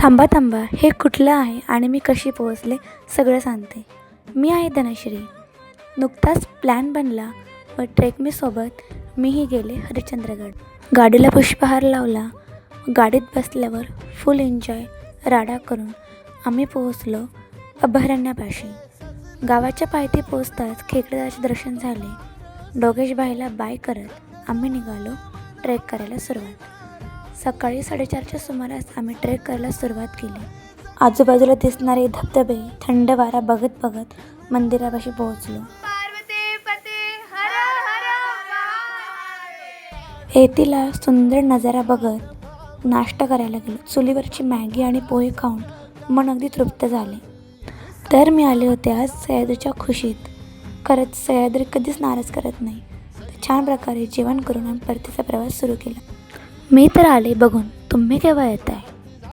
थांबा थांबा, हे कुठलं आहे आणि मी कशी पोहोचले सगळं सांगते. मी आहे धनश्री. नुकताच प्लॅन बनला व ट्रेक मी सोबत मीही गेले हरिश्चंद्रगड. गाडीला पुष्पहार लावला. गाडीत बसल्यावर फुल एन्जॉय राडा करून आम्ही पोहोचलो अभयारण्यापाशी. गावाच्या पायथ्याशी पोहोचताच खेकडेदाराचे दर्शन झाले. डोगेशभाईला बाय करत आम्ही निघालो ट्रेक करायला सुरुवात. सकाळी 4:30च्या सुमारास आम्ही ट्रेक करायला सुरुवात केली. आजूबाजूला दिसणारे धबधबे, थंड वारा बघत बघत मंदिरापाशी पोहोचलो. येथील सुंदर नजारा बघत नाश्ता करायला गेलो. चुलीवरची मॅगी आणि पोहे खाऊन मन अगदी तृप्त झाले. तर मी आले होते आज सह्याद्रीच्या खुशीत. खरंच सह्याद्री कधीच नाराज करत नाही. छान प्रकारे जेवण करून आम्ही परतीचा प्रवास सुरू केला. मी तर आले बघून, तुम्ही केव्हा येत आहे?